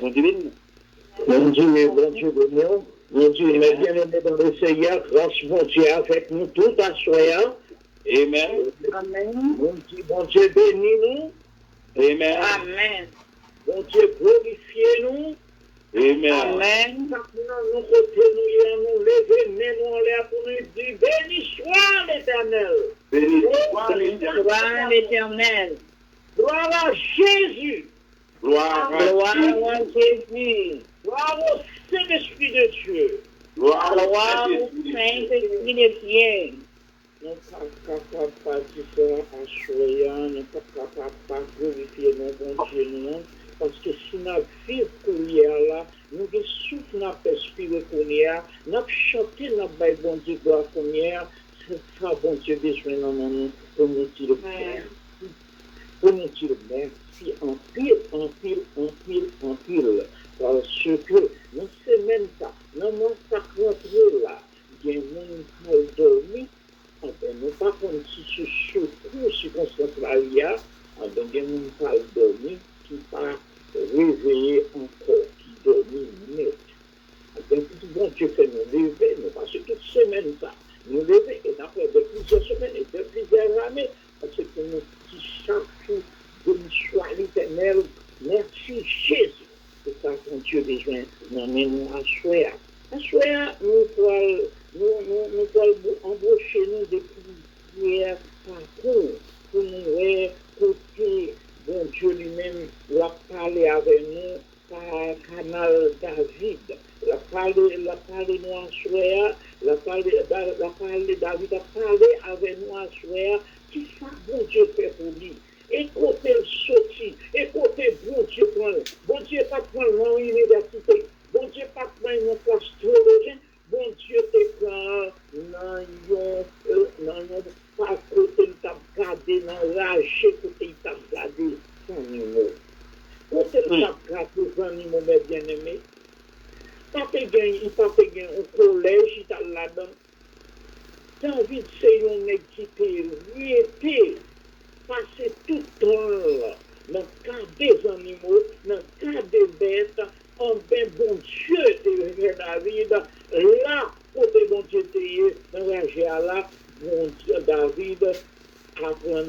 Mon divine. Bon Dieu, bon Dieu, mais bien aimé dans le Seigneur, grâce mon Dieu avec nous tout à soi. Amen. Amen. Bon Dieu, bénis nous. Amen. Amen. Bon Dieu, glorifiez nous. Amen. Amen. Nous côté nous lever, mais nous en l'air pour nous dire, béni soit l'Éternel. Béni soit l'Éternel. Gloire à l'Éternel. Gloire à Jésus. Gloire Gloire à à Jésus. Gloire au Saint-Esprit de Dieu. Gloire Gloire à au Saint-Esprit de Dieu. Nous ne sommes pas capables de faire un choix, nous ne sommes pas capables de glorifier nos bons Dieu, non. Parce que si nous vivons pour là, nous avons souffle dans l'esprit pour hier, nous avons chanté dans le bon Dieu gloire pour hier, c'est ça, bon Dieu, besoin dans nous pour nous dire merci. Pour nous dire merci en pile, en pile, en pile, en pile. Parce que nous ne même pas, dans mon sacré là, il y a un monde qui a dormi. Nous pas comme si ce secours circonstance là il y a, donc il y a un pas dormi qui pas réveillé encore, qui dormi net. Donc tout bon Dieu fait nous lever, nous passons toute semaine ça, nous lever et après de plusieurs semaines et de plusieurs années, parce que nous dit chaque jour de soit l'Éternel, merci Jésus. C'est ça que Dieu besoin nous à choisir. À choisir, nous allons embaucher nous des prières parcours pour nous voir côté bon Dieu lui-même l'a parlé avec nous par canal David. La parlé nous en soir, la parlé David a parlé avec nous en soir. Qui ça bon Dieu fait pour lui? Et côté sorti, et côté bon Dieu prend. Bon Dieu pas prendre l'université. Bon Dieu pas prendre une classe théologienne. Bon Dieu te prend dans pas côté il t'a gardé dans l'âge, côté il t'a gardé son animaux. Côté il t'a gardé son animaux, mes bien-aimés. Il t'a fait gagner au collège, il t'a là-dedans. David, c'est un mec qui était passer tout le temps dans le cas des animaux, dans le cas des bêtes, en bien bon Dieu de David, là, côté bon Dieu de dans la là, bon Dieu David apprend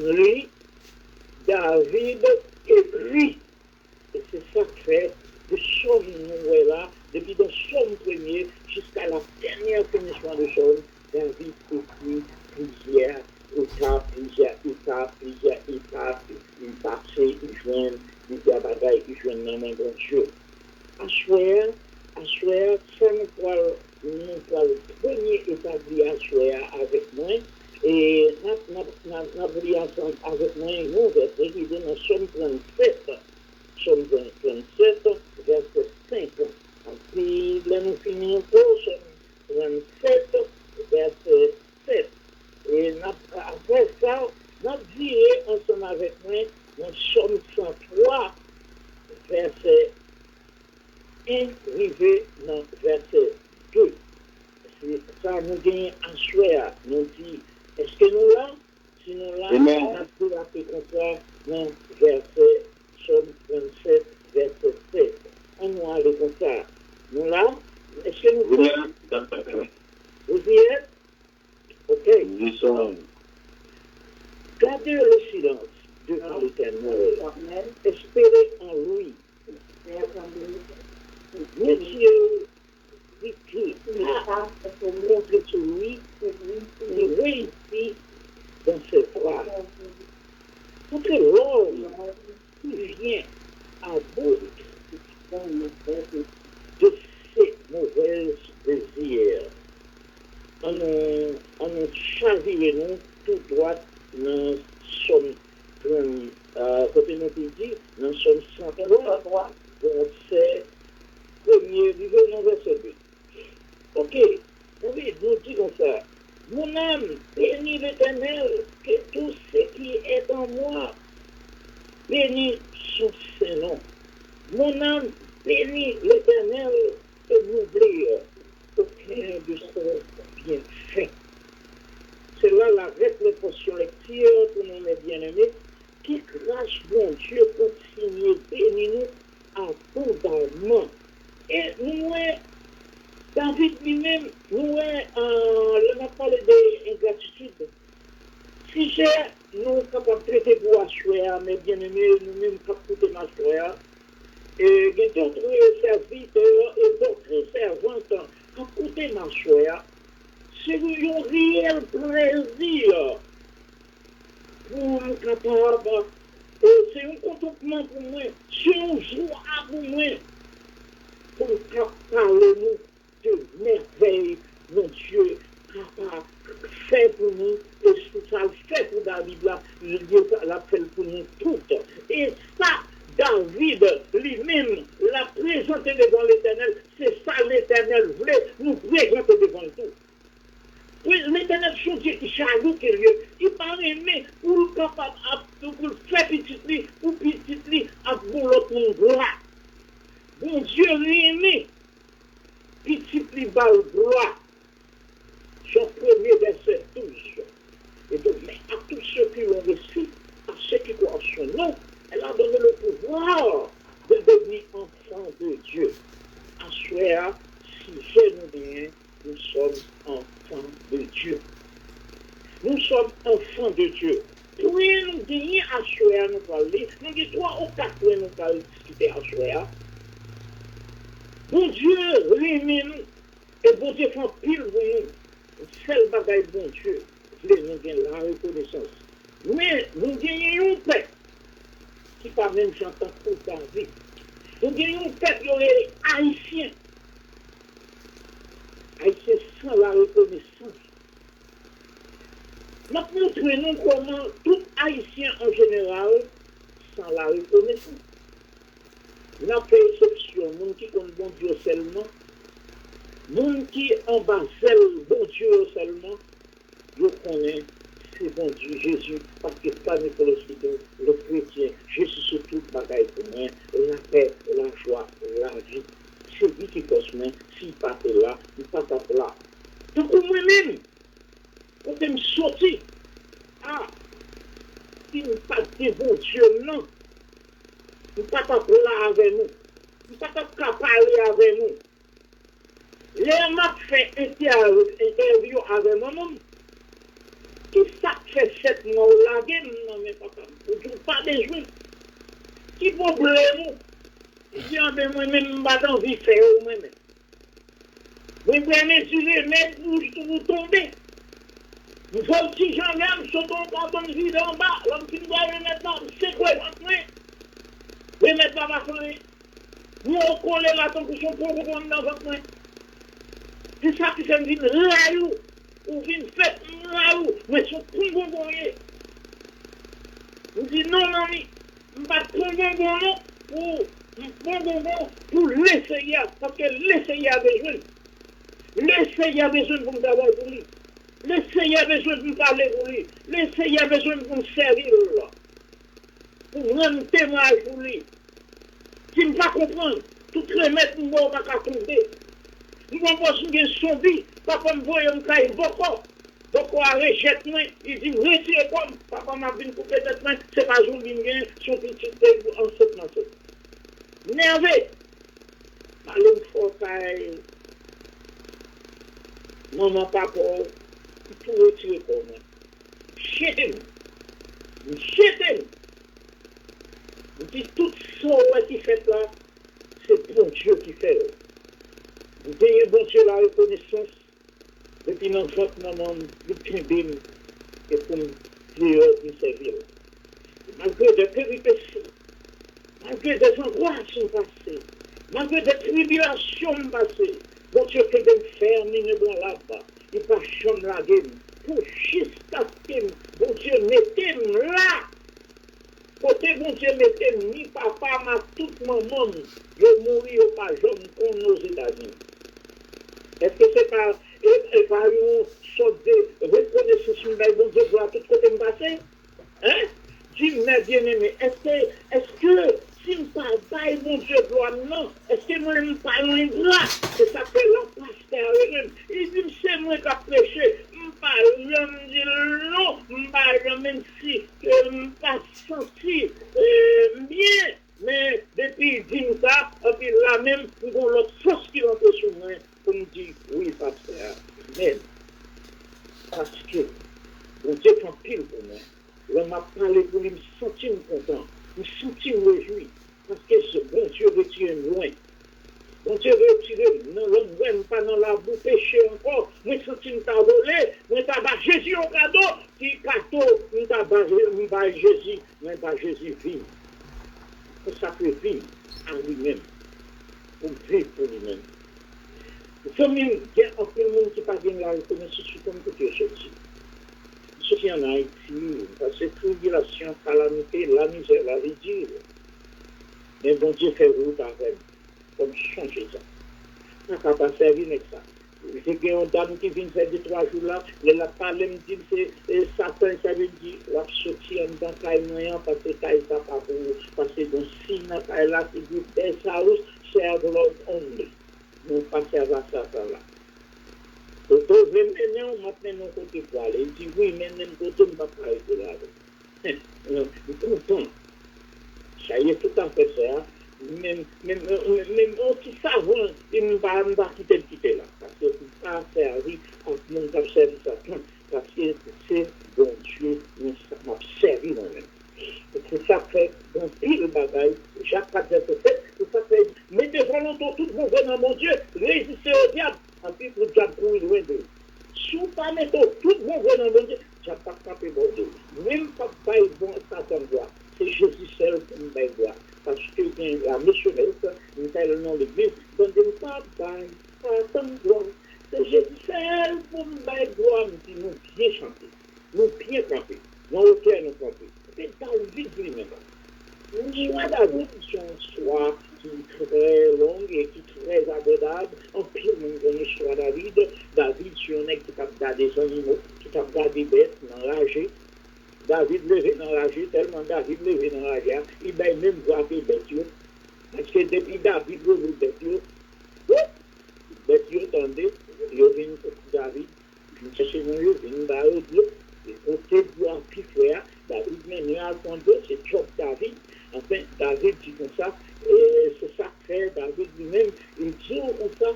David écrit. Et c'est ça que fait de Somme nous là, depuis le Somme premier jusqu'à la dernière finition de Somme, David écrit plusieurs étapes, il passait, il joignent, il y a bagaille, il joignent dans mon bon Dieu. À soir, ça nous va le premier établi à soir avec moi, et nous voulons ensemble avec moi, nous, verset qui dit dans Somme 37, verset 5. Puis là, nous finissons pour Somme 37, verset 7. Et après ça, nous dirons ensemble avec moi, dans Somme 103, verset 1, arrivé dans verset 2. C'est ça, nous gagnons en choix. Nous dit, est-ce que nous là? Si nous là, on a pu la faire comme ça, dans verset Somme 27, verset 7. On va aller comme ça. Nous là? Est-ce que nous sommes? Vous y êtes? Ok. Nous sommes. Gardez le silence devant l'Éternel. Espérez en lui. Dieu dit à montrer sur lui, il réussit dans ses voies. Parce que l'homme qui vient à bout de ses mauvais désirs, on nous chavire nous tout droit dans Somme, côté nous dit, dans Somme 103, verset premier, dans verset 2. Ok, oui, nous disons ça. Mon âme, bénis l'Éternel, que tout ce qui est en moi, bénis son Saint-Nom. Mon âme, bénis l'Éternel, et n'oublie aucun de son bienfait. C'est là la réflexion lecture pour nous, mes bien-aimés, qui grâce bon Dieu continue bénis nous abondamment. Et nous, David lui-même, nous, on a parlé d'ingratitude. Si nous sommes capables de traiter pour assurer, mais bien aimé, nous-mêmes, capables de m'assurer, et d'autres serviteurs et d'autres servantes, capables de m'assurer, c'est un réel plaisir pour nous capables. C'est un contentement pour moi, c'est un joie pour moi, pour parler nous de merveille, mon Dieu, capable fait pour nous, et ça fait pour David là, je dis l'a fait pour nous toutes. Et ça, David lui-même l'a présenté devant l'Éternel, c'est ça l'Éternel voulait nous présenter devant tout. L'Éternel, son Dieu qui jaloux que Dieu, il parle aimé pour le capable, pour le faire petit, pour petit, à bon l'autre gloire. Bon Dieu l'aimé, petit, bas gloire. Son premier verset 12. Et donc, mais à tous ceux qui l'ont reçu, à ceux qui croient en son nom, elle a donné le pouvoir de devenir enfants de Dieu. À soi, si je nous bien, nous sommes enfants de Dieu. Nous sommes enfants de Dieu. Pour nous gagner à soi, nous parler, nous disons 3 ou 4 points, nous parler discuter à soi. Bon Dieu, réunit-nous, et bon Dieu, fait pile pour nous. Seul bagaille bon Dieu, nous gagnons la reconnaissance. Mais nous gagnons un peuple qui pas même chantant pour David. Nous gagnons un peuple qui est haïtien. Haïtien sans la reconnaissance. Nous montrons comment tout haïtien en général sans la reconnaissance. Nous avons fait exception, nous qui connaissent bon Dieu seulement. Moun qui en bas bon Dieu seulement, je connais, c'est bon Dieu, Jésus, parce que pas n'importe le chrétien, Jésus c'est toute bagaille pour moi, la paix, la joie, la vie. C'est lui qui cause moi, s'il pas là, il pas là. Donc pour moi-même, quand je me sorti, il ne pas de bon Dieu, non. Il ne pas là avec nous, il ne pas parler avec nous. Les m'a fait interview avec moi-même. Qui ça fait 7 mois au lagué, non mais papa, vous ne pas des jours. Qui problème? Je dis, moi-même, je pas envie de faire moi-même. Vous prenez sur les mètres, vous tombez. Vous faites si j'en aime, je tombe en bonne vie en bas. L'homme qui doit remettre là, c'est quoi, vous remettre là, ma soeur. Nous, on colle là, tant que son pauvre dans votre main. C'est ça qui s'est dit, là, ou vient faire là, mais son plus bon goyer. Vous dites non, non, mais je ne vais pas prendre pour l'essayer, parce que l'essayer a besoin. L'essayer a besoin pour me d'avoir pour lui. L'essayer a besoin de me parler pour lui. L'essayer a besoin de me servir là. Pour rendre témoignage pour lui. Qui ne va pas comprendre, tout remettre nous ne va pas tomber. Nous ne pouvons pas son vie, papa me voit un caille beaucoup. Beaucoup a rejeté moi, il dit retirez comme papa m'a vu couper tête main, c'est pas jour bien son petit en cette matin. Nerveux. Allez faut caille. Maman papa, tout retirer comme moi. Chétez. Vous dites tout ça qui fait là, c'est bon Dieu qui fait. Vous payez bon Dieu la reconnaissance depuis notre maman, depuis bim, et pour nous servir. Malgré des péripéties, malgré des angoisses passées, malgré des tribulations passées, bon Dieu fait des fermes dans là-bas, il pas chambre la game. Pour juste bon Dieu mettez-moi là. Côté bon Dieu mettez ni papa, ma toute maman, je mourir au pas jeune comme nos États-Unis. Est-ce que c'est pas une sorte de reconnaissance de bon Dieu pour tout côté me passer? Hein? Dis-moi bien aimé, est-ce que si je ne parle pas mon Dieu gloire, non, est-ce que moi je ne parle pas là? C'est ça que l'on pasteur il dit c'est moi qui a prêché. Je me dis non, même si je ne pas senti bien, Mais depuis il dit ça, et puis là même, nous avons l'autre force qui rentre sur moi pour nous dire, oui, pasteur, mais parce que bon Dieu prend pile pour moi. Là, m'a parlé pour lui, me sentir content, me sentir réjoui, parce que ce bon Dieu retire loin. Bon Dieu retire, non, l'homme même pas dans la boue péché encore, me sentir volé, me tabac Jésus au cadeau, qui cadeau, me tabac Jésus, me tabac Jésus vivre. Ça peut vivre à lui-même, pour vivre pour lui-même. Comme il y a un peu de monde qui n'a pas bien la reconnaissance, comme que tu es sorti. Sorti en Haïti, parce que tribulation, calamité, la misère, la ridicule. Mais bon Dieu fait route avec, comme changer ça. Ça ne va pas servir avec ça. J'ai une dame qui vient faire 2-3 jours là, elle a parlé, me dit, c'est Satan, ça veut dire, la sortie en tant qu'aïmoyen, parce que ça n'est pas pour vous, parce que donc, si n'a pas là, qui dit, des saus, serve l'homme only. Nous pas servir à ça là. Donc, maintenant, mon côté pour aller. Il dit, oui, mais même côté, je ne vais pas parler de là. Je comprends. Ça y est, tout à fait ça. Même aussi savant, il ne va pas quitter là. Parce que pour pas servir, quand mon cap servi ça. Parce que c'est bon Dieu, nous m'a servi moi-même. C'est ça fait, dans pile bagaille, Jacques pas de fait, c'est ça fait, mais devant longtemps, tout le monde dans mon Dieu, résistez au diable, en plus, le diable courir loin de vous. Si vous pas mettez tout le monde dans mon Dieu, j'ai pas frappé mon Dieu. Même pas bon, Satan gloire. C'est Jésus seul qui me fait gloire. Parce que la missionnette, nous avons le nom de Dieu, donc ne pas Satan gloire. C'est Jésus seul pour me faire gloire, nous bien chanter, nous bien camper, nous aucun nous camper. C'est David lui-même. L'histoire de David, c'est une histoire qui est très longue et qui est très abordable. En pire, une histoire de David. David, c'est un mec qui a regardé des animaux, qui a regardé des bêtes, enragé. David levé enragé, tellement David levé enragé, il va même voir des bêtes. Parce que depuis David, il veut des bêtes. Bêtes, attendez, il y a une David, je cherche mon lieu, il va au Dieu. Et pour te voir plus frère, David même a raconté, c'est Job David. Enfin, David dit comme ça, et c'est ça frère David lui-même, il dit comme ça,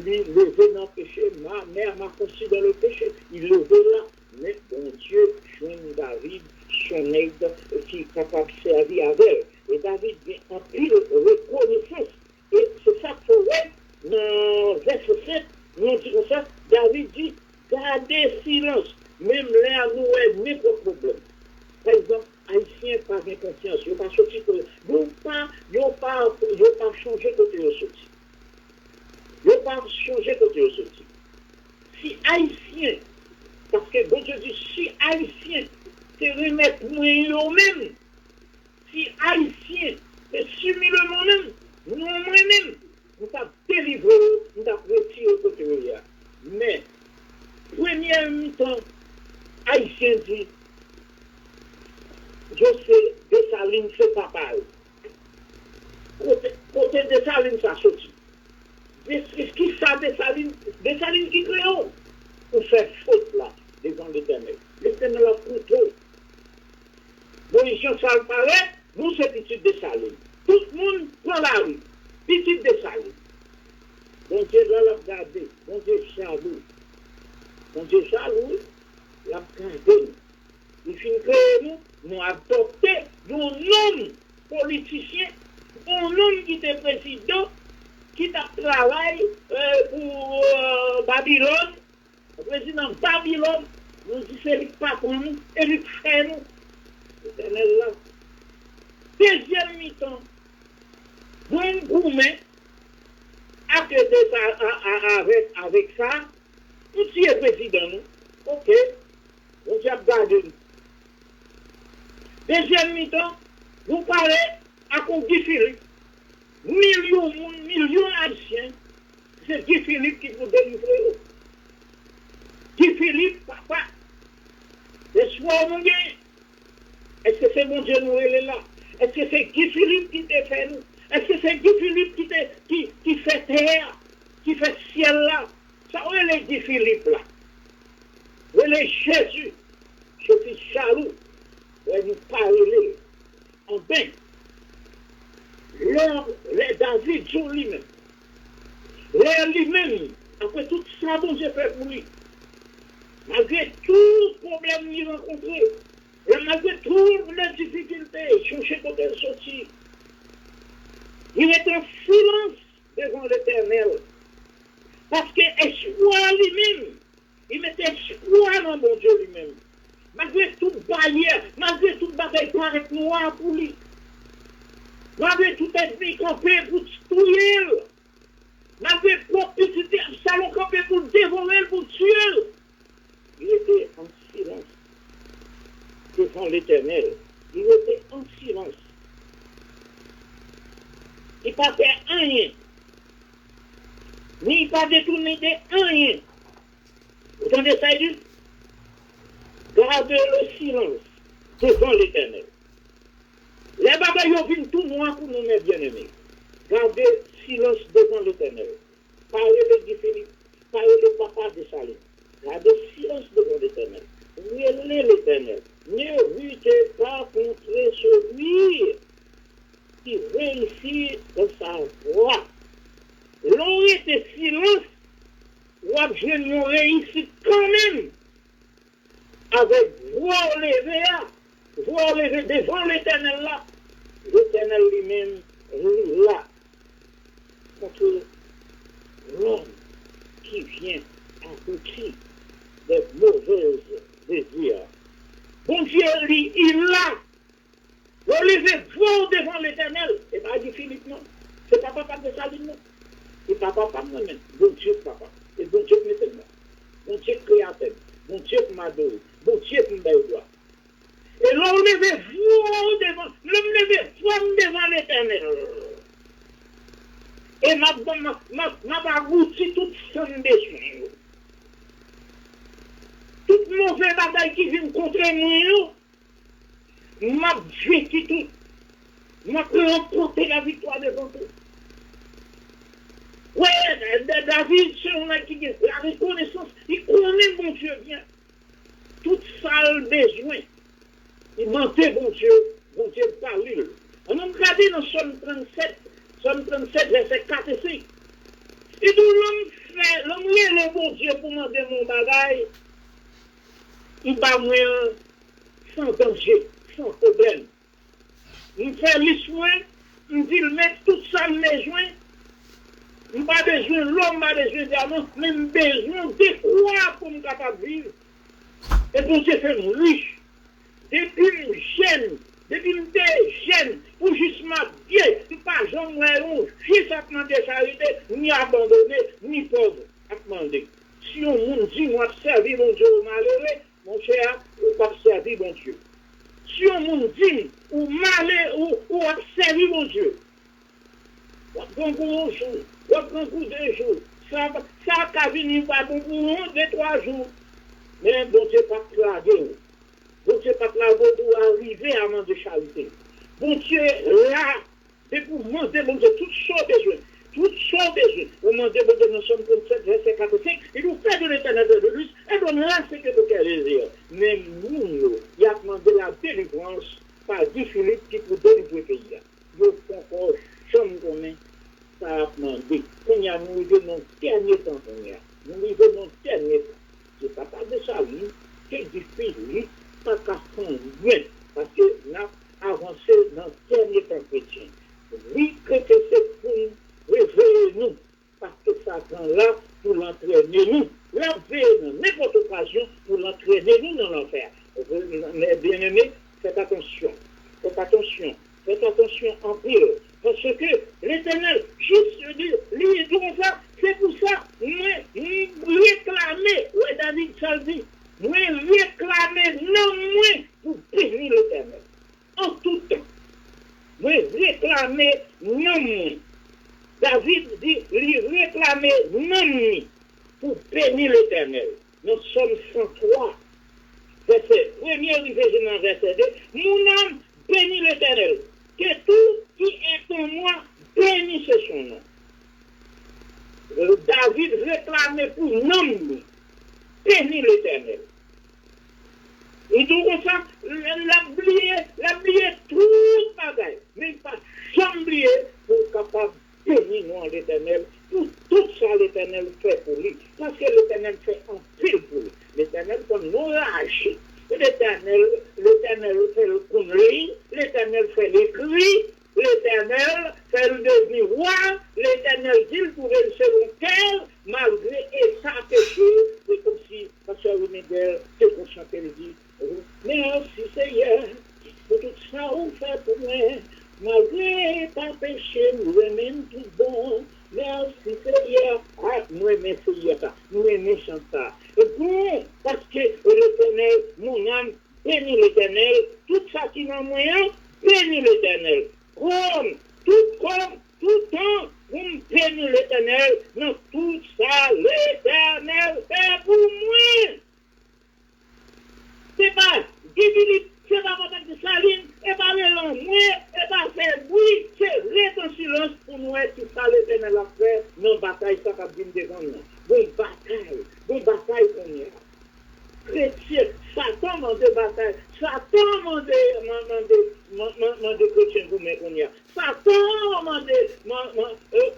lui levé dans le péché, ma mère m'a conçu dans le péché, il levé là, mais bon Dieu, joint David, son aide, qui est capable de servir avec elle. Et David vient en pile reconnaissance. Et c'est ça qu'il faut voir, dans verset 7, nous dit comme ça, David dit, gardez silence. Même là, nous avons mes problèmes. Par exemple, Haïtiens par inconscience, ils n'ont pas sorti que. Ils n'ont pas changé côté de sorti. Ils n'ont pas changé côté de sorti. Si Haïtiens, parce que bon Dieu dit, si Haïtiens, c'est remettre moi-même, si Haïtiens, c'est soumis le moi-même, nous-mêmes, nous avons délivré, nous avons retiré côté de là. Mais, première mi-temps, Haïtien dit, je sais, Dessalines, c'est pas mal. Côté Dessalines, ça sorti. Qui ça, Dessalines qui créent pour faire faute là, devant l'Éternel. L'Éternel a couteau. Moïse, ça le paraît, nous, c'est petit Dessalines. Tout le monde prend la rue, petit Dessalines. Bon Dieu doit la regarder, bon Dieu jaloux. Bon Dieu jaloux, la regarder. Il finit que nous adopté un homme politicien, un homme qui était président, qui a travaillé pour Babylone, le président Babylone, nous dit c'est lui patron, et lui fait nous. C'est là. Deuxième mi-temps, bon gourmet, avec ça, nous sommes président, nous, ok, on a gardé nous. Deuxième mi-temps, vous parlez à Guy Philippe. Millions d'Haïtiens, c'est Guy Philippe qui vous délivre. Guy Philippe, papa, laisse-moi mon gain. Est-ce que c'est mon Dieu nous est là? Est-ce que c'est Guy Philippe qui te fait nous? Est-ce que c'est Guy Philippe qui fait terre, qui fait ciel là? Ça, où est Guy Philippe là? Où est Jésus? Je suis jaloux. Nous parler en bain. les David sur lui-même. Les lui-même, après tout ça, bon Dieu fait pour lui. Malgré tout problème qu'il rencontrait, et malgré toutes les difficultés, chercher comment sortir, il est en silence devant l'Éternel. Parce que espoir lui-même, il mettait espoir dans mon Dieu lui-même. Malgré toute barrière, malgré toute bataille paraît noire pour lui, malgré tout ennemi campé pour tuer, malgré pour petit salon campé pour dévorer, pour tuer, il était en silence devant l'Éternel. Il était en silence. Il ne pas fait rien. Ni il pas détourné de rien. Vous entendez ça, dit? Gardez le silence devant l'Éternel. Les bagailles viennent tout noir pour nous, mes bien-aimés. Gardez silence devant l'Éternel. Parlez de Guy Philippe, parlez de Papa de Salim. Gardez silence devant l'Éternel. Relez l'Éternel. Ne luttez pas contre celui qui réussit dans sa voie. L'on était silence, ou nous réussit quand même avec voix levée devant l'Éternel là. L'Éternel lui-même là contre l'homme qui vient accomplir des mauvaises désirs. Bon Dieu, lui, il l'a. Vous levez vous devant l'Éternel. C'est pas dit Philippe, non. C'est pas papa de Saline, non. C'est pas papa de moi-même. Bon Dieu, papa. Et bon Dieu, mettez-moi. Bon Dieu, créateur. Bon Dieu, m'adore. Bon Dieu, m'adore. Et là, vous levez vous devant l'Éternel. Et m'a abouti toute son besoin. Toute mauvaise bataille qui vient contre nous, m'a vécu tout. M'a remporté la victoire devant tout. Oui, David, c'est un qui a la reconnaissance. Il connaît mon Dieu bien. Tout ça le besoin. Il mentait mon Dieu parle. On a regardé dans Somme 37, verset 4 et 5. Et d'où l'homme le bon Dieu pour demander mon bagage, il va moi sans danger, sans problème. Il fait les soins, il dit le mettre tout ça me besoin. Il n'a pas besoin de l'homme, pas besoin d'amant, mais il a besoin de quoi pour me capable de vivre. Et bon Dieu fait riche. Depuis jeune, pour justement bien, pas jamais juste à demander charité, ni abandonné, ni pauvre, à demander. Si on nous dit, moi, servir mon Dieu malheureux, mon cher, ou pas servir mon Dieu. Si on nous dit, ou malheureux, ou servir mon Dieu, ou prend pour un jour, ou prend pour 2 jours, ça a venir pas pour 2-3 jours, mais bon Dieu pas claguer. Bon Dieu, pas là, pour arriver à manger de charité. Bon Dieu, là, c'est pour manger, bon Dieu, toutes sortes de besoins. Toutes sortes de besoins. Vous demandez, bon Dieu, nous sommes 37, verset 4 et 5, il nous fait de l'éternel de plus, et donc là, c'est que de quel désir. Mais nous, il a demandé la délivrance par Guy Philippe qui pour délivrer le pays. Il faut encore chambre qu'on est, ça a demandé. Quand il y a nous, nous dans dernier temps, nous vivons dans dernier temps. C'est pas de ça, oui, c'est Guy Philippe. Pas qu'à prendre loin, parce que là, avancer dans le dernier temps chrétien. Oui, que c'est pour réveiller nous, parce que ça prend là pour l'entraîner nous. L'entraîner dans n'importe occasion pour l'entraîner nous dans l'enfer. Mais bien aimés, faites attention en pire. Parce que l'Éternel, juste lui dit ça, c'est pour ça, nous réclamer, oui, David Salvi. Nous réclamer non moins pour bénir l'Éternel. En tout temps. Nous réclamer non moins. David dit, lui réclamer non moins pour bénir l'Éternel. Nous sommes 103. Verset 1er, verset 2. Mon âme bénit l'Éternel. Que tout qui est en moi bénisse son nom. David réclamait pour non bénir l'Éternel. Et tout ça, l'oublier tout bagaille. Mais pas jamais oublier pour capable bénir nous en l'Éternel. Tout ça, l'Éternel fait pour lui. Parce que l'Éternel fait en pile pour lui. L'Éternel comme nous lâche. L'Éternel fait le conduire. L'Éternel fait les cris. L'Éternel fait le devenir roi. L'Éternel dit qu'il pouvait le secondaire, malgré et sans péché. C'est comme si, Pasteur Winneguer, c'est qu'on chantait le dit. Merci Seigneur, pour tout ça on fait pour moi. Malgré ta péché, nous aimons tout bon. Merci Seigneur. Ah, nous aimons Seigneur ça. Nous aimons chanter ça. Et bon, parce que l'Éternel, mon âme, bénit l'Éternel. Tout ça qui m'a moyen, bénit l'Éternel. Tout temps, vous bénissez l'Éternel. Dans tout ça, l'Éternel fait pour moi. C'est pas divinité, c'est pas votre de saline, et pas le moi, et pas faire bruit, c'est rester en silence pour nous être tout ça l'Éternel a fait, nos batailles, ça va venir devant nous. Bon bataille qu'on y a. Chrétien, Satan m'a de bataille, Satan m'a de chrétien pour moi qu'on y a. Satan m'a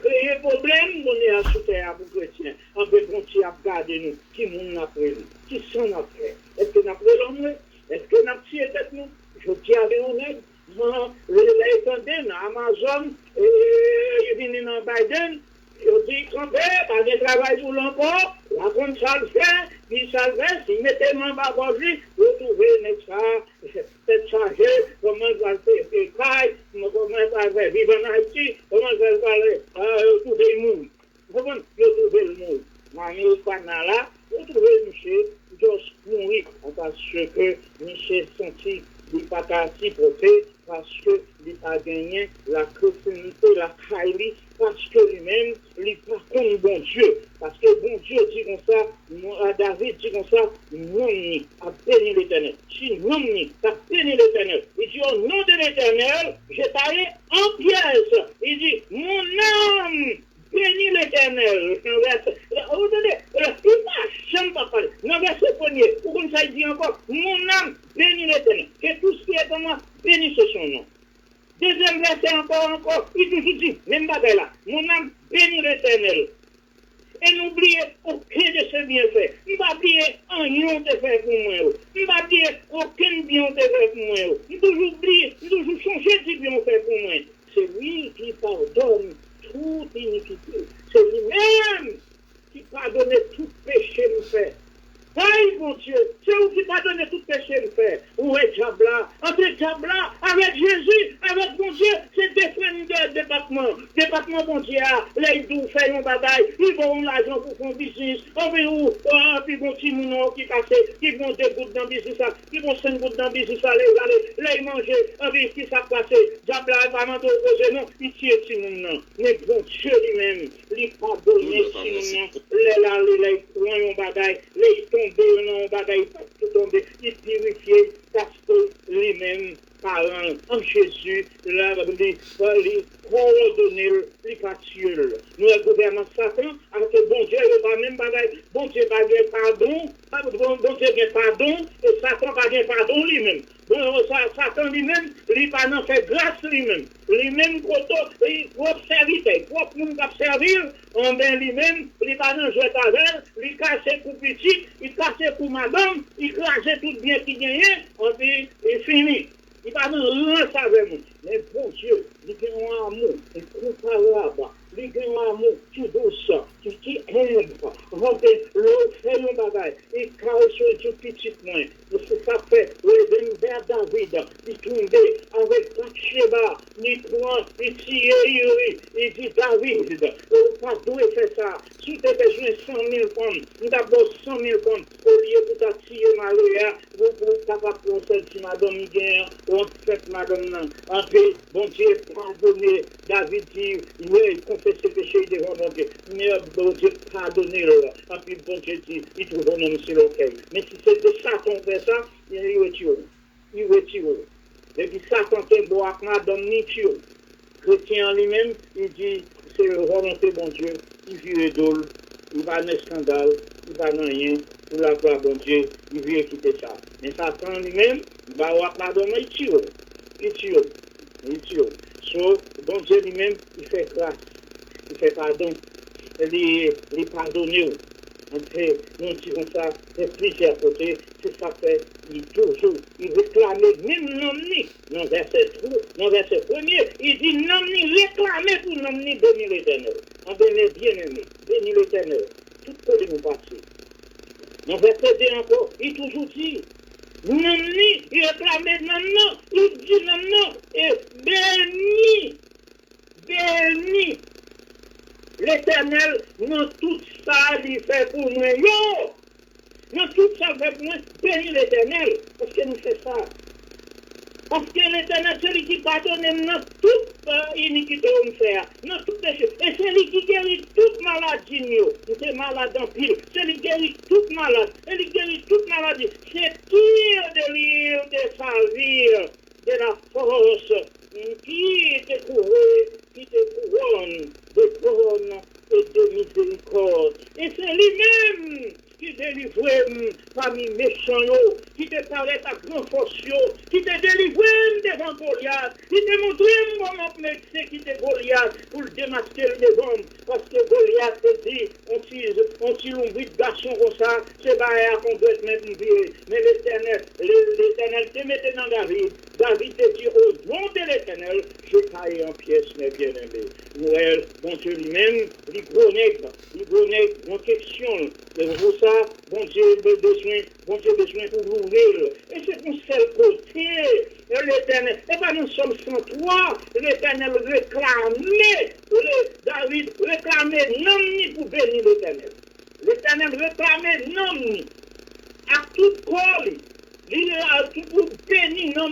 créé problème qu'on y a sous terre pour chrétien. En fait, bon, tu as gardé nous, qui nous a pris, qui sont a fait. Est-ce que nous avons pris l'homme? Est-ce que nous avons tiré tête nous? Je tiens avec honnête. Les Amazon, et venu dans Biden, je dis qu'on fait, pas de travail pour l'emploi, la compte ça le fait, puis ça le fait, si mettez mon bagage, vous trouvez ça, cette chargée, comment ça se fait, comment ça se fait, vivre en Haïti, comment ça se fait, trouver le monde. Comment trouver le monde? Mamie, là, vous trouvez monsieur, juste mourir, parce que monsieur senti, il n'a pas si porté, parce qu'il n'a pas gagné la chrétienté, la Kaili, parce que lui-même, il n'est pas comme bon Dieu. Parce que bon Dieu dit comme ça, David dit comme ça, non, a béni l'Éternel. Si non, a béni l'Éternel. Il dit au nom de l'Éternel, je taillé en pièces. Il dit, mon âme, bénis l'Éternel. Il n'a jamais pas parlé. Dans verset premier, ou comme ça il dit encore, mon âme, bénis l'Éternel. Que tout ce qui est en moi, bénisse son nom. Deuxième verset encore, il dit, même bagaille là, mon âme, bénis l'Éternel. Et n'oubliez aucun de ses bienfaits. Ne pas oublier un lion de fait pour moi. Ne pas oublier aucun bien de fait pour moi. Ne toujours oublier, toujours changer de bien fait pour moi. C'est lui qui pardonne toute iniquité. C'est lui-même qui pardonne tout péché nous fait. Aïe, mon Dieu, c'est vous qui pardonnez tout péché nous fait. Où est Diabla? Entre Diabla, avec Jésus, avec mon Dieu, c'est défendre département. Département, mon Dieu, là, ils doivent faire une bataille, ils vont l'argent pour faire un business. On veut où? Puis bon, petit mounon qui passe, qui vont 2 gouttes dans le business, qui vont 5 gouttes dans le business, là, ils mangent, puis qui ça passe. Diabla, pas m'en opposer, non, il tire petit mounon. Mais bon Dieu lui-même, il pardonne petit mounon. Là, ils prennent une bataille, ils tombent dans une bataille, tout tomber, ils purifient, parce que lui-même, parlant en Jésus, les coordonner, les patient. Nous, le gouvernement Satan, avec bon Dieu, il pas même bagaille, bon Dieu pas de pardon, bon Dieu de pardon, et Satan pas de pardon lui-même. Bon, Satan lui-même, il pas non fait grâce lui-même. Lui-même, il propre serviteur, propre monde qui servir, on ben lui-même, il pas non jouer avec, il casse pour petit, il casse pour madame, il crase tout bien qui gagne, on dit, il finit. Il va nous lancer avec nous. Mais bon Dieu, il y a un amour, il comparable, il y a un amour qui douce, qui aime. Donc, l'autre fait le bagage, il caresse sur tout petit moins. C'est ça fait, le vers David, il tombe avec Bathsheba, il prend, il tire, il dit David, pas doué faire ça. Si tu as besoin de 100 000 pommes, d'abord 100 000 pommes, au lieu de t'attirer Maria, vous pouvez pas prendre celle-ci, madame Miguel, on fait madame non. En fait, bon Dieu, pardonnez. David dit, il confesse ses péchés devant mon Dieu. Mais bon Dieu, pardonnez-le. En fait, bon Dieu dit, il trouve un homme sur l'oreille. Mais si c'est de Satan fait ça, il retire. Il retire. Et puis Satan fait boire madame Nichio. Chrétien en lui-même, il dit, c'est le volonté bon Dieu. Il vit d'eau, il va dans un scandale, il va dans rien. Pour la gloire bon Dieu, il veut quitter ça. Mais Satan lui-même, il va avoir pardonné, il tire. So, bon Dieu lui-même, il fait grâce, il fait pardon, il pardonne. On fait, nous disons ça, de plusieurs côtés, c'est ça fait, il toujours, il réclamait, même non-ni, dans verset 1er, il dit non-ni, réclamez pour non-ni, béni l'Éternel. En béni bien-aimé, béni l'Éternel. Tout peut nous passer. Dans verset 2 encore, il toujours dit, non-ni, il réclamait non-non, il dit non-non, et béni. L'Éternel, dans tout ça, il fait pour nous. Yo! Dans tout ça, il fait pour nous. Bénis l'Éternel. Parce que nous faisons ça. Parce que l'Éternel, celui qui pardonne dans toute iniquité qu'on fait, dans tout péché. Et celui qui guérit toute maladie, nous sommes malades en pile. Celui qui guérit toute maladie. Celui qui guérit toute maladie. C'est tire de l'île de sa vie, de la force, qui te couronne de bonne et de miséricorde. Et c'est lui-même qui délivre parmi méchants, qui te parlait à grand force, qui te délivre devant Goliath, qui te montre comment médecin qui te Goliath pour le démasquer devant. Parce que Goliath te dit, on tire un bruit de garçon comme ça, c'est pas complètement oublié. Mais l'Éternel te mettait dans David. David te dit, au nom de l'Éternel, je taille en pièces, mes bien-aimés. Noël, bon Dieu lui-même, il gros nègre, mon question. C'est pour ça, bon Dieu besoin pour l'ouvrir. Et c'est pour seul côté, l'Éternel, et pas nous sommes sans toi, l'Éternel réclamait, David réclamait non pour bénir l'Éternel. L'Éternel réclamait non à tout col. Il a tout pour bénir non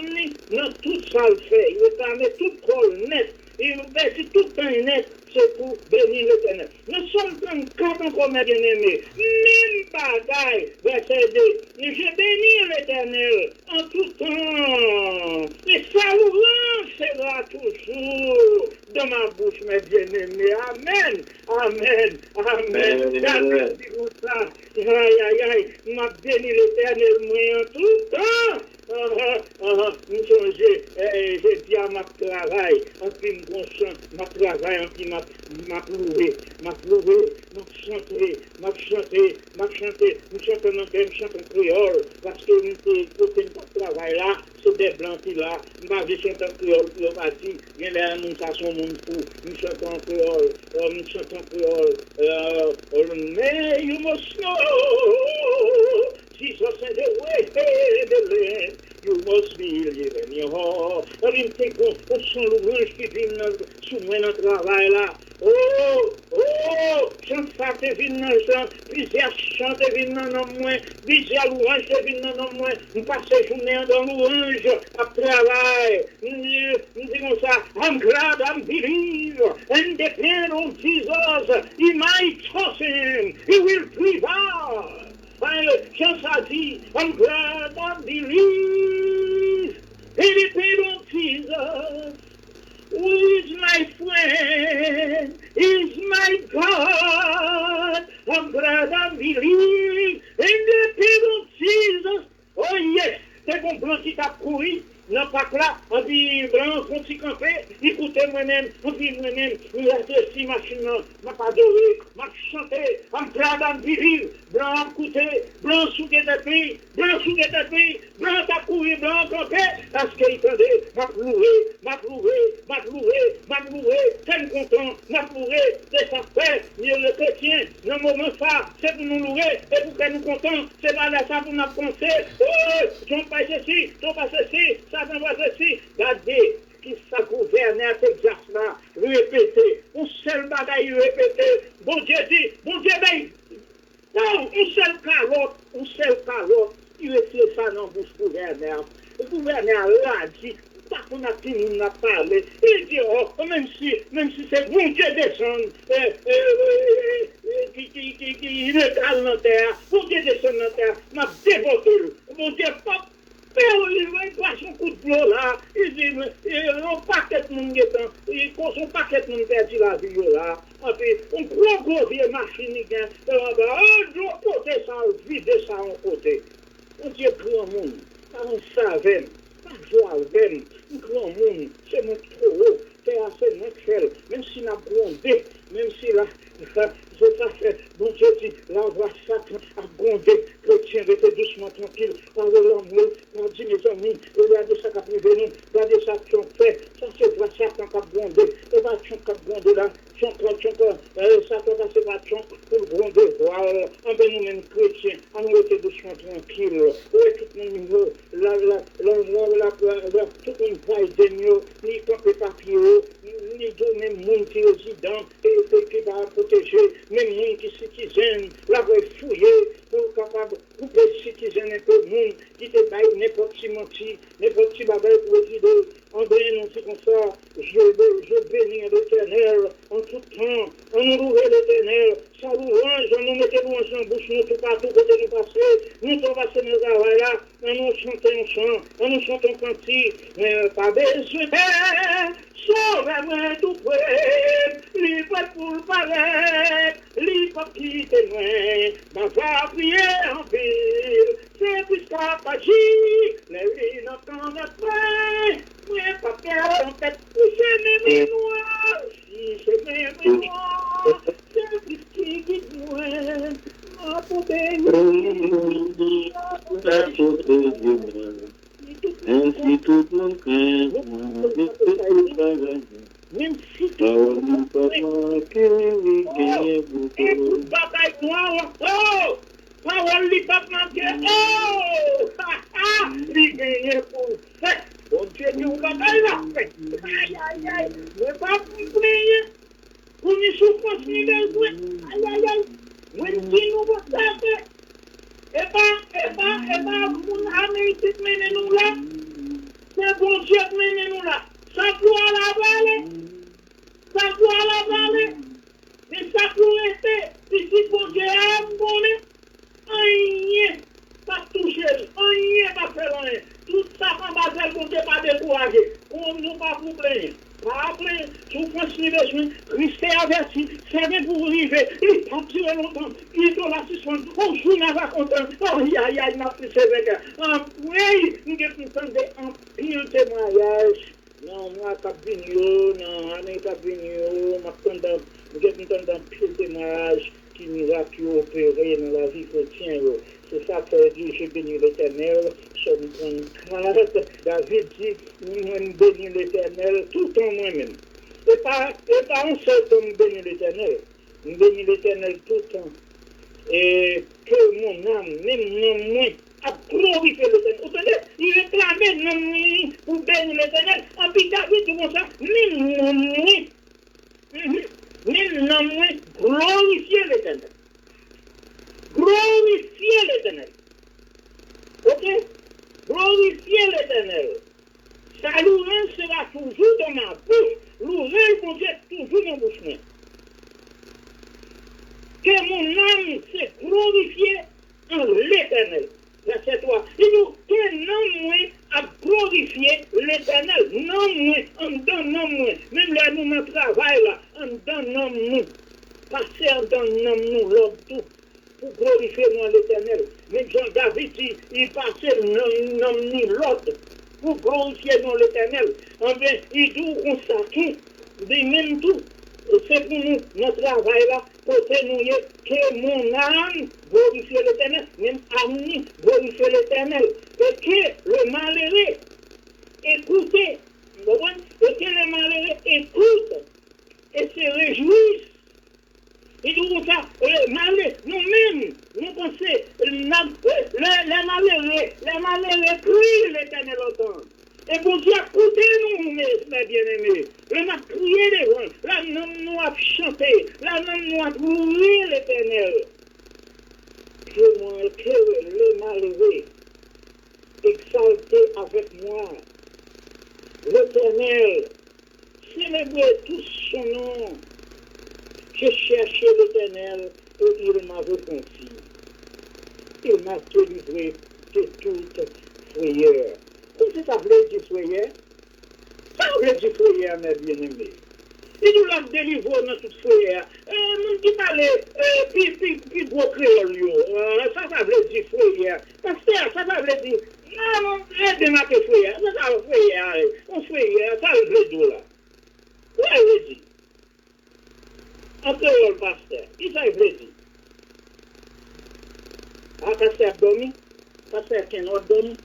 dans tout ça le fait. Il réclamait tout col net. Il versit tout temps net. C'est pour bénir l'Éternel. Nous sommes comme quatre encore, mes bien-aimés. Même bagaille, verset 2. Je bénis l'Éternel en tout temps. Et sa louange sera toujours dans ma bouche, mes bien-aimés. Amen. Amen. Amen. David dit comme ça. Aïe. M'a béni l'Éternel, moi en tout temps. J'ai dit à ma travail, en puis mon chant, ma travail, en puis ma plouvé, m'a chanté, nous chantons en thème, chantons créole, parce que nous côté de travail là, c'est des blancs qui là, m'a dit chanter en créole, puis on va dire, mais là, nous sommes monde fou, nous chantons en créole, mais you must know, Jesus said, the way, you must believe in your heart. Il me dit qu'on son louange qui vient sous moi dans le travail là. Chante ça te vient dans le sang, plusieurs chants te viennent dans moi, plusieurs louanges te viennent dans moi. Nous passons journée dans louange à travail. Nous disons ça, I'm glad, I'm believe, and depend on Jesus. He might trust him, he will prevail. Chant ça dit, I'm glad, I believe, and depend on Jesus. Who is my friend? Is my God. I'm glad I believe in the people of Jesus. Oh yes, c'est bon blanc qui t'a couru. Non pas là, on dit blanc, on s'y campé, écoutez moi-même, on dit moi-même, nous restons si machine, m'a pas adoré, m'a chanté, I'm glad I'm believe, blanc écoutez, blanc sous des tapis, blanc t'a couru, blanc campé, parce qu'il tendait, m'a loué, tellement content, m'a loué, c'est ça fait, le chrétien, le moment ça, c'est pour nous louer, et pour que nous contents, c'est pas là ça pour nous penser, j'en passe ceci, ça ne va ceci, regardez, qui ça gouverneur Texas là, répéter, un seul bagaille répéter, bon Dieu ben, non, un seul calotte, il retire ça dans bouche gouverneur. Le gouverneur là dit, pas qu'on a fini, on a parlé, il dit, même si c'est bon Dieu descend, qui regarde dans la terre, bon Dieu descend dans la terre, m'a dévoté, bon Dieu pas. Il voit son coup de flot là, il dit, on paquet de monde son paquet de monde perdu la vie là, on gros vieux machine, on côté ça, vide ça en côté. On dit grand monde, on savait, pas joie, un grand monde, c'est mon trop haut, c'est assez naturel, même si la grondé, même si la, c'est ça fait, bon Dieu dit, la voix Satan a grondé, chrétien, restez doucement tranquille, parlez l'amour, on dit mes amis, regardez ça qu'a privé nous, regardez ça qu'on fait, ça c'est voix Satan qui a grondé, et va qui a grondé là, Satan va se battre pour gronder, voilà, en ben nous-mêmes chrétiens, on nous restez doucement tranquille, ouais, tout le monde, tout le monde va aider nous, ni camper papier, ni donner monde qui est résident, et qui va protéger, même monde qui est citoyen, la va fouiller, pour capable, pour que les citoyens un peu monde, qui te baille n'importe qui menti, n'importe qui bagaille pour résider, en bénissant c'est comme ça, je bénis l'Éternel, en tout temps, on nous louer l'Éternel, sa louange, on nous mettait louange en bouche, nous tout partout, côté nous passer, nous sommes passés nos travail là, on nous chantons un chant, on nous chantons un cantique, mais pas besoin, sauve-moi tout près, libre pour le palais, libre quitter loin, ma voix prier en ville, c'est jusqu'à Paris, les vies n'entendent pas, moi pas perdre en tête, c'est mes noirs, si c'est mes noirs, c'est plus qui guide moi, ma poubelle, ainsi tout mon cœur, même si tu et tout bataille noire encore, parole li pas manquer, oh, li gagner pour fait, bon Dieu nous bataille la fait, aïe aïe aïe, mais pas pour plaigner, pour nous souffrance ni besoin, aïe aïe aïe, moi si nous bataille, et pas, mon Amérique mène nous là, c'est bon Dieu mène nous là, ça doit la vallée, ça doit la vallée, mais ça pourrait rester, si bon Dieu aime, rien, pas toucher, rien, pas faire rien, tout ça en bas, bon Dieu pas décourager, on nous pas vous plaindre. Après, souffrance ni besoin, restez averti, savez pour arriver, il pas durer longtemps, il doit la suspendre, on joue n'a pas content, aïe aïe aïe, n'a plus sévère. Oui, nous devons entendre un pire témoignage. Non, moi, Capinio, non, Anne Capinio, nous devons entendre un pire témoignage qui nous a pu opérer dans la vie chrétienne. C'est ça que Dieu, j'ai béni l'Éternel, Somme 34, David dit, nous bénis l'Éternel tout en moi-même. Et pas un seul temps bénir l'Éternel, nous bénis l'Éternel tout le temps. Et que mon âme, même non moins, a glorifié l'Éternel. Vous savez, il réclamait non moins pour bénir l'Éternel. En puis David, tout comme ça, même non moins, glorifier l'Éternel. Glorifier l'Éternel. Ok? Glorifier l'Éternel. Sa louange sera toujours dans ma bouche. Louange, mon Dieu, toujours dans ma bouche. Que mon âme se glorifie en l'Éternel. Verset 3. Il nous que non moins à glorifier l'Éternel. Non moins, en donnant moins. Même là, nous, notre travail là, en donnant nous. Passer en donnant nous l'autre tout. Pour glorifier moi l'Éternel. Même Jean-David dit, il passait non ni l'autre. Pour glorifier nous l'Éternel. Enfin, il dit consacrer, des même tout. C'est pour nous, notre travail là, pour nous que mon âme glorifie l'Éternel, même âme glorifie l'Éternel. Et que le malheureux écoute, et que le malheureux écoute et se réjouisse. Et nous, ça, nous-mêmes, nous pensons, les malheureux crient l'Éternel autant. Et bon Dieu, écoutez-nous, mes bien-aimés. On a crié devant, là, nous a chanté, là, nous a loué l'Éternel. Que le malheureux exalté avec moi. L'Éternel, célébrez tous son nom. J'ai cherché l'Éternel et il m'a répondu. Il m'a délivré de toute frayeur. Qu'est-ce que ça veut dire frayeur? Ça veut dire frayeur, mes bien-aimés. Il nous l'a délivré dans toute frayeur. Nous qui parlons, puis gros créole, ça veut dire frayeur. Parce que ça veut dire, non, aidez-moi que frayeur. Ça veut frayeur, on frayeur, ça veut dire là. veut dire? En créole, pasteur, qui ça veut dire? Ah, pasteur dormi? Pasteur qui n'a dormi?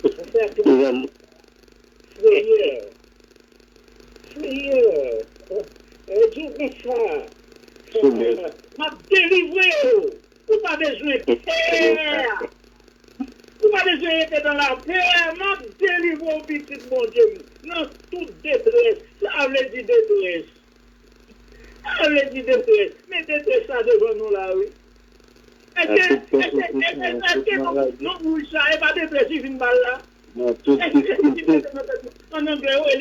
Pasteur qui frayeur. Dieu fait ça. M'a délivré. Ou pas besoin de terre. Ou pas besoin d'être dans la terre. M'a délivré au petit mon Dieu. Non, toute détresse. Ça veut dire détresse. Ça veut dire détresse. Mais détresse ça devant nous là, oui. Non, oui, ça n'est pas dépressif une balle là. En anglais, mais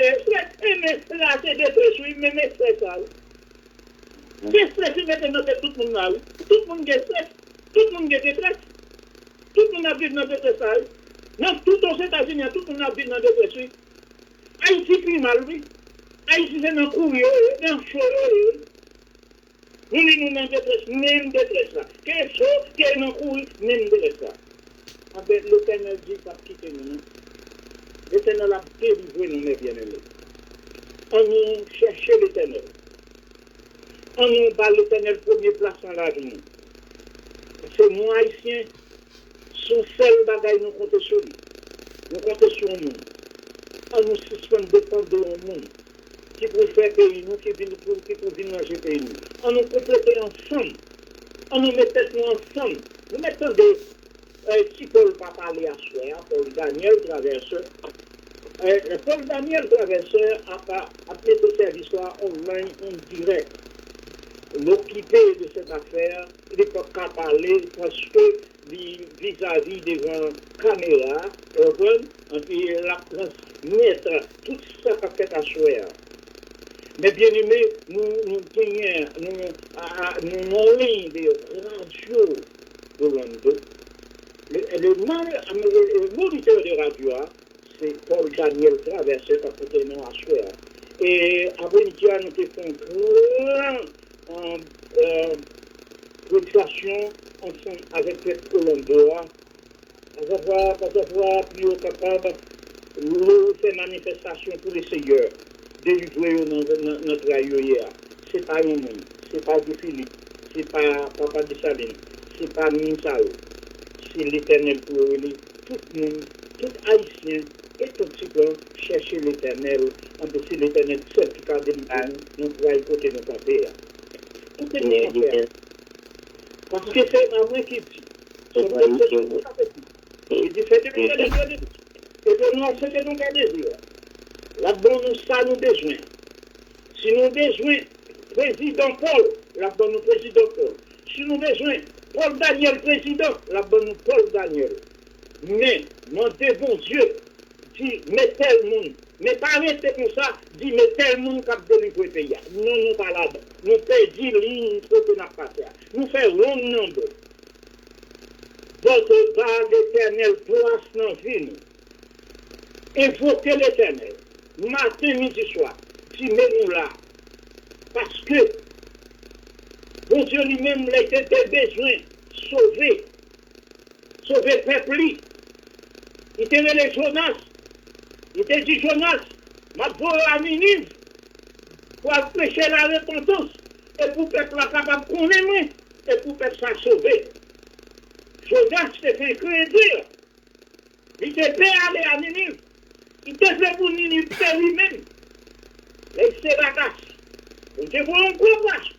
là, c'est dépression, mais c'est ça. C'est stress, maintenant, tout le monde là. Tout le monde est stress. Tout le monde est détresse. Tout le monde a vécu dans détresse. Non, tout aux États-Unis, tout le monde a vécu dans détresse. Haïti, plus mal, oui. Haïti, c'est dans le courrier, dans le chaud. Nous, nous, dans détresse, même détresse là. Quelque chose qui est dans le courrier, même détresse là. Avec l'Éternel dit, ça quitte nous. L'Éternel a délivré nous, mes bien-aimés. On nous cherche l'Éternel. On nous bat l'Éternel première place en la vie. C'est nous, Haïtiens, son seul bagage nous comptons sur lui. Nous comptons sur nous. On nous suspend dépendre de nous. Qui peut faire pays nous, qui peut venir manger pays nous. On nous complète ensemble. On nous met tête nous ensemble. Nous mettons des... si Paul n'a pas parlé à soi, Paul Daniel Traverseur, Paul Daniel Traverseur a fait ce service online en direct. L'occupé de cette affaire, il ne peut pas parler parce que vis-à-vis devant la caméra, puis la transmettre tout ça qu'a fait à soi. Mais bien aimé, nous gagnons, nous en ligne de radio de Londres. Le moniteur de radio, c'est Paul Daniel Traverseur qui a côté nous à soi. Et après, nous avons fait une prédication ensemble avec les Colombois, à savoir plus capable de faire manifestation pour les seigneurs, délivrer notre rayon hier. Ce n'est pas un monde, ce n'est pas de Philippe, ce n'est pas Papa de Sabine, ce n'est pas Minsao. C'est l'Éternel pour lui. Tout le monde, tout Haïtien et tout cyclone chercher l'Éternel. En plus, c'est l'Éternel seul qui a délivré nous pour aller côté nos papiers. Tout est bien fait. Parce que c'est un vrai qui dit. Il dit, faites des choses. Et pour nous, c'est que nous avons désir. Là-dedans, nous, ça nous besoin. Si nous besoin, président Paul, là-dedans, nous, président Paul. Si nous besoin, Paul Daniel, président, là-dedans, nous, Paul Daniel. Mais, demandez bon Dieu, dit, mais tel monde, mais pas rester comme ça, dit, mais tel monde qui a délivré le pays. Non, nous, pas là-dedans. Nous faisons 10 lignes, côté n'a pas fait. Nous faisons long nombre. Votre bar l'éternel place dans la vie. Invoquez l'éternel. Matin, midi, soir. Si nous là. Parce que, bon Dieu lui-même, il a été besoin de sauver. Sauver le peuple. Il était les Jonas. Il était dit Jonas, m'a volé à Ninive pour prêcher la repentance et pour que le peuple soit capable de connaître et pour que le peuple soit sauvé. Jonas s'est fait crédit. Il était prêt à aller à Ninive. Il était fait pour Ninive lui-même. Il s'est bagasse. Il était pour un gros match.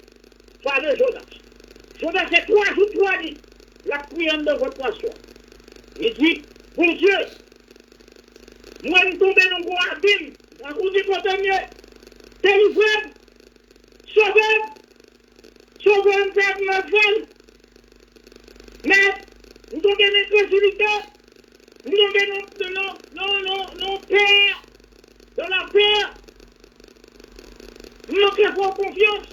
Pas de Jonas. Jonas c'est 3 jours, 3 nuits. La prière de votre poisson. Il dit, bon Dieu, moi je tombe dans un gros abîme. Dans vous dit côté mieux. Délivrez-moi. Sauvez-moi. Sauvez-moi, peuple, ma femme. Mais, nous tombons dans l'incrédulité. Nous tombons dans peur. Dans la peur. Nous manquons de confiance.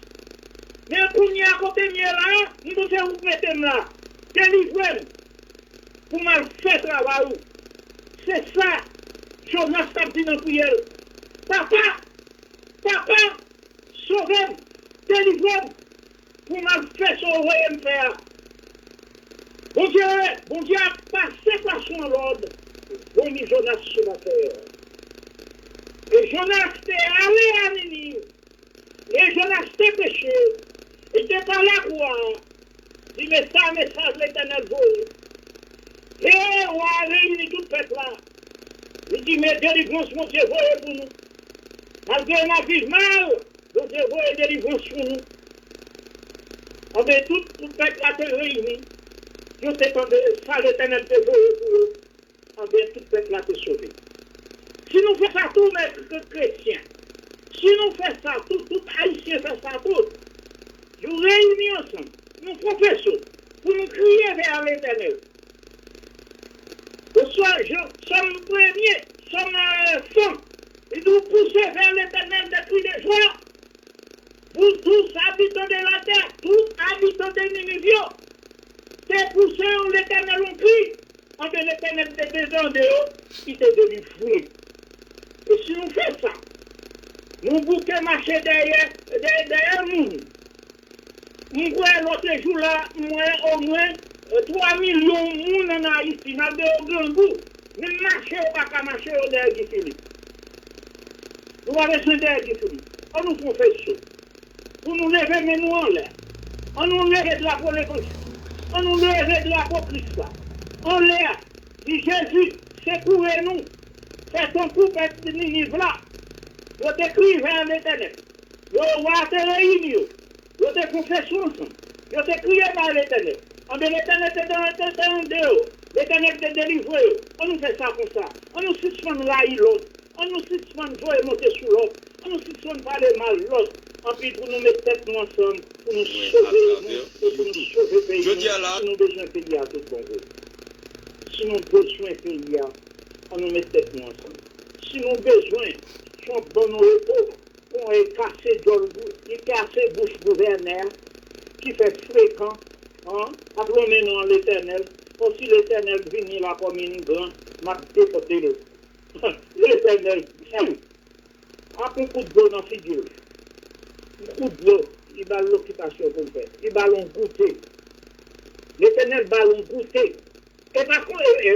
Mais pour nous à côté de là, nous devons vous mettre là. Délivrez-moi. Pour mal faire travail. C'est ça. Jonas t'a dit dans la prière. Papa, sauvez-moi. Délivrez-moi. Pour mal faire ce que vous faire. Bon Dieu a passé par son ordre. Bon Jonas sur la terre. Et Jonas était allé à Ninive. Et Jonas était péché. Il était à la croix. Il met ça, message de l'Éternel voyé. Et on a réuni tout le peuple là. Il dit, mais délivrance, mon Dieu, voyez pour nous. Malgré ma vie mal, mon Dieu, voyez délivrance pour nous. On veut tout le peuple là te réuni. Je sais pas ça, l'Éternel te voyé pour nous. On veut tout le peuple là te sauver. Si nous faisons ça, tous les chrétiens, si nous faisons ça, tout haïtien fait ça, tout, nous réunissons ensemble, nous confessons, pour nous crier vers l'Éternel. Que soit, sommes premiers, sommes femmes, et nous pousser vers l'Éternel des cris de joie. Pour tous habitants de la terre, tous habitants de Ninive, c'est pousser l'Éternel en cri, en de l'Éternel des dedans de haut, qui te devenu fruit. Et si nous faisons ça, nous bouquons marcher derrière nous. Nous voyons l'autre jour là, au moins 3 millions de monde en Haïti, dans le grand bout. Nous marchons ou pas marcher au derrière Guy Philippe. Nous avons besoin derrière Guy Philippe. On nous fait ça. Pour nous lever, mais nous en l'air. On nous lève de la pour l'église. On nous lève de la pour Christ. En l'air, dit Jésus, secourez-nous. C'est ton couple de Ninive là. Vous t'écrivez vers l'Éternel. Vous va te réunir. Vous te confessez ensemble. Vous t'écrivez vers l'Éternel. On de l'Éternel te donne dehors. L'Éternel te délivre. On nous fait ça comme ça. On nous suspend là l'autre. On nous suspend de monter sur l'autre. On nous suspend de parler mal l'autre. En plus, pour nous mettre tête ensemble, pour nous sauver, pour nous sauver le pays. Si nous besoin de pays à tout bon goût. Si nous besoin de pays à, on nous met tête ensemble. Si nous besoin, sont bon repos, on est cassé il cassé bouche gouverneur, qui fait fréquent, appelons-nous l'Éternel. Aussi l'Éternel vient là comme une grande, m'a déporté le. L'Éternel, après un coup de l'eau dans la figure. Un coup de l'eau, il va l'occupation qu'on fait. Il va l'en goûter. L'Éternel va l'en goûter. Et par contre, et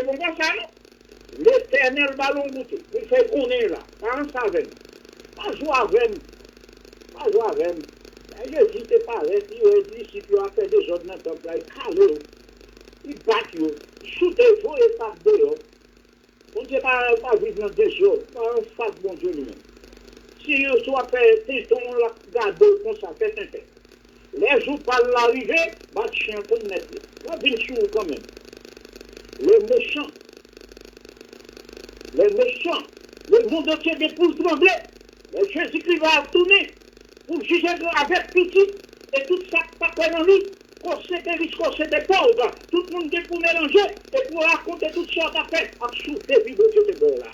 bon, ça, non? L'Éternel va l'en goûter. Il fait connaître là. Pas un savem. Pas jouer avec. Pas jouer avec. Je dis, t'es pas là. Il dit, si tu as fait des autres dans ton plat, il cale. Il bat, il shoot des faux et passe dehors. On ne peut pas vivre dans des jours. Pas un face bon Dieu lui-même. Si vous soit fait, si on l'a gardé comme ça, fait un fait. Les jours par l'arrivée, bah, chien comme net. On va venir sur vous quand même. Les méchants, le monde entier est pour trembler. Le Jésus-Christ va tourner pour juger avec petit et tout ça pas dans lui. Qu'on sait des riches, qu'on sait des pauvres. Tout le monde est pour mélanger et pour raconter toutes sortes d'affaires. À souffler, vivre de ce bord là.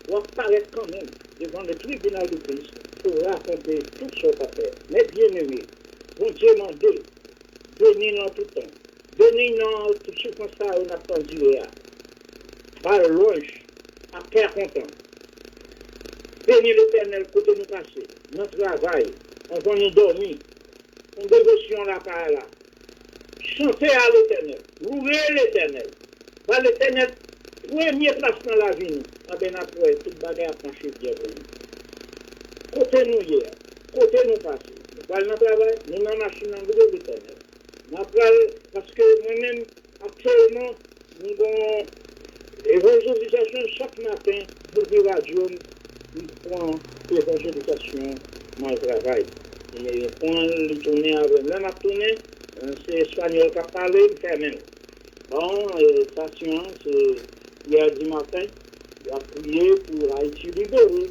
On va paraître quand même devant le tribunal de Christ pour raconter toutes sortes d'affaires. Mais bien aimé, bon Dieu m'a dit, bénis dans tout temps. Bénis dans toutes circonstances où on a attendu là. Par l'ange, à cœur content. Bénis l'Éternel côté nous passer. Notre travail, on va nous dormir. Une dévotion là par là. Chantez à l'Éternel. Louez l'Éternel. Par l'Éternel, première place dans la vie. Ah ben après, toute bagarre a penché bien pour nous. Côté nous hier, côté nous passer. Nous allons travail, nous dans la machine en gros l'Éternel. Parce que moi-même, actuellement, nous avons évangélisation chaque matin pour le radio. Nous prenons l'évangélisation dans le travail. Et quand le tourner avec même à tourner, c'est espagnol qui a parlé, il fait même. Bon, station, c'est hier du matin, il a prié pour Haïti libéré.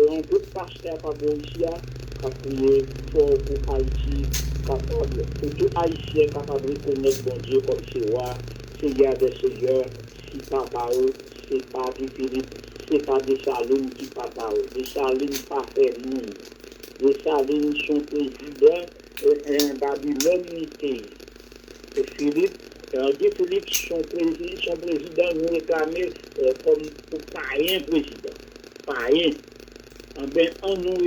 On peut pasteur par ici, a prié pour Haïti capable, pour tout Haïtien capable de connaître bon Dieu comme c'est roi, Seigneur des Seigneurs, si pas par eux, c'est pas du Philippe, c'est pas des Salines qui pas par eux, des Salines pas fait monde. Les Salines sont présidents en Babylone unité. Et Philippe, son président nous réclamait comme pour païen président. Païen. On nous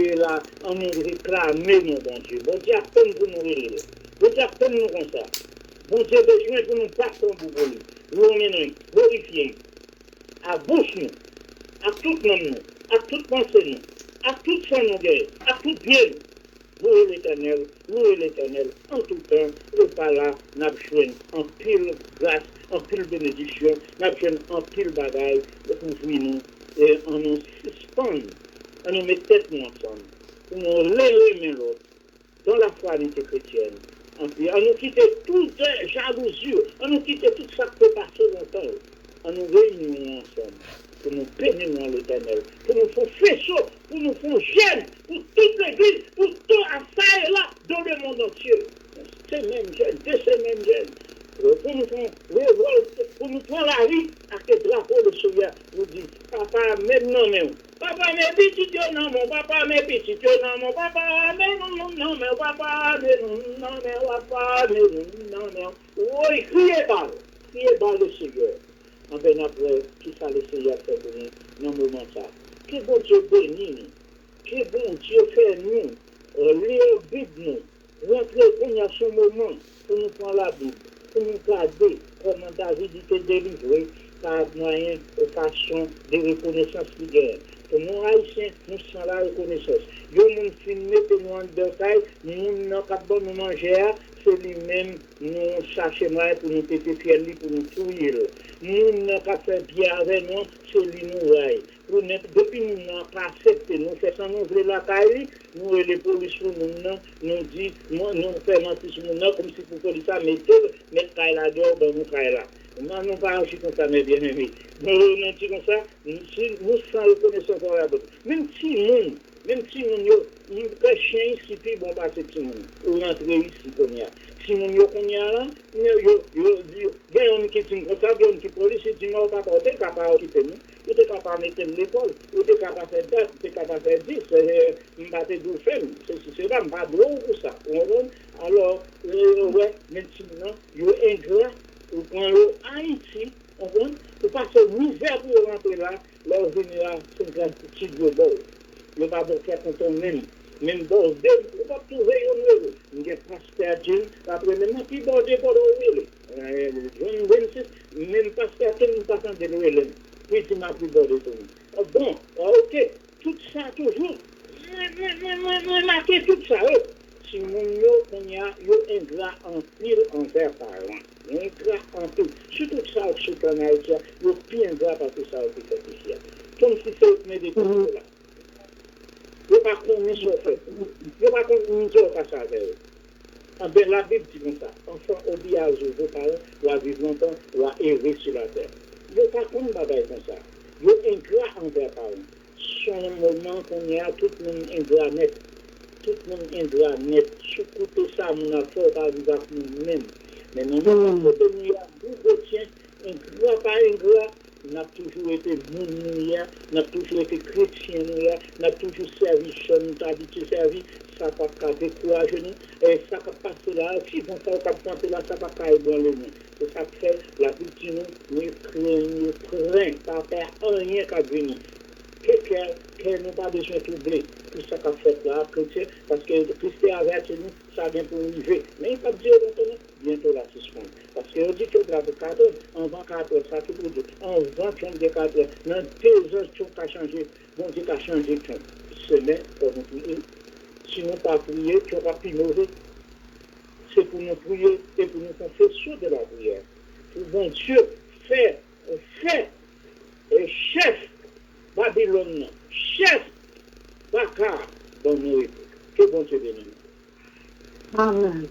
réclamait, mon bon Dieu. Bon Dieu, attend pour nous révéler. Bon Dieu, attend nous comme ça. Bon Dieu, besoin pour nous passer pour lui. Nous glorifier. À bouche nous. à tout le monde, à toute pensée, à toute son à tout bien. Louez l'Éternel, en tout temps, et par là, nous avons en pile grâce, en pile bénédiction, nous avons en pile bagaille, pour nous, et on nous suspend, on nous met tête ensemble, pour nous l'aimer l'autre, dans la foi chrétienne. On nous quitte toute jalousie, on nous quitte tout ça qui peut passer longtemps, on nous réunit ensemble. Pour nous bénir l'Éternel, pour nous faire faisceau, pour nous faire jeune, pour toute l'Église, pour tout à ça et là, dans le monde entier. Ces mêmes jeunes, de ces mêmes jeunes, pour nous faire révolte, pour nous prendre la vie, avec le drapeau de Seigneur, nous dit, papa, maintenant, mais papa, mes petits, non, mon papa, mes petits, non, mon papa, mais non, mais papa, mais non, mais papa, mais non, mais oui, criez par le Seigneur. En fait, après, qui ça le Seigneur fait pour nous, dans le moment ça. Que bon Dieu bénit nous, que bon Dieu fait nous, lire la Bible nous, rentrer qu'on a ce moment, pour nous prendre la Bible, pour nous garder comment David était délivré par moyen de façon de reconnaissance qu'il gagne. Pour nous haïtiens, nous sommes la reconnaissance. Yo moun fin mette nous en détail, nous n'avons pas bon nous manger, c'est lui-même nous chercher moyen pour nous péter fier pour nous tuer. Nous n'avons pas fait bien avec nous, c'est lui nous raille. Depuis nous n'avons pas accepté, nous faisons nous ouvrir la caille, nous et les policiers nous disent, nous faisons mentir sur nous comme si pour police ça mettre caille là dehors, ben nous caille là. Nous n'avons pas agi comme ça, mes bien-aimés. Nous disons comme ça, nous sommes reconnaissants pour la bonne. Même si nous chrétiens ici, puis bon, pas ce petit monde, ou rentrer ici, comme ça. Si nous qu'on y a là, il y a un qui est comme ça, il y a un qui police, il dit, on va pas capable de quitter nous. Vous êtes capable de mettre l'école, vous êtes capable de faire date, vous êtes capable de faire 10, vous battez deux femmes, c'est là, pas de l'eau pour ça. Alors, ouais, même si non, il y a un ingrat, ou quand Haïti, on voit, vous passez misère pour rentrer là, leur venir là, c'est une grande petite de bol. Le pas de faire contre même. Même bol, vous pas trouver un euro. Vous avez pasteur Jim, après maintenant, qui bordé pour le euro. John 26, même pasteur Jim, nous passons de l'euro. Puis tu m'as plus bordé tout. Bon, ok, tout ça toujours. Marquez tout ça, si mon on y a un ingrat en pile envers parlant. Un ingrat en pile. Surtout ça, je suis en Haïti, il y a plus ingrat parce que ça a été fait ici. Comme si c'est une méditation là. Je ne sais pas combien je fais. Je ne sais pas combien je fais ça avec eux. En bien, la Bible dit comme ça. Enfant obéit à vos parents, doit vivre longtemps, doit errer sur la terre. Je ne sais pas combien je fais comme ça. Il y a un ingrat envers parents. Son moment qu'on y a, tout le monde ingrat net. Tout le monde ingrat net. Sous-côté ça, mon affaire, par exemple, nous-mêmes. Mais nous, côté nous, il y a beaucoup de tiens, ingrat par ingrat. Nous avons toujours été moun, nous avons toujours été chrétiens, nous avons toujours servi, nous avons habitué servi, ça ne va pas décourager nous, et ça va passer là, si on va passer là, ça ne va pas ébranler nous. C'est ça que fait la victime, nous craignons, pas faire rien qu'à venir. Qu'elle n'a pas besoin de troubler tout ça qu'a fait là, chrétien, parce que Christ est avec nous, ça vient pour arriver. Mais il ne faut pas dire bientôt la suspendre. Parce qu'on dit que la 4 heures, en 24 heures, ça tout pour dire. En 24 heures, dans 2 heures, tout a changé. Bon Dieu a changé tout. Semaine pour nous prier. Si nous pas prier, tu n'auras plus mauvais. C'est pour nous prier et pour nous confesser de la prière. Pour bon Dieu, fait, et chef Babylone, chef Bakar dans nos époques. Que bon Dieu bénisse. Amen.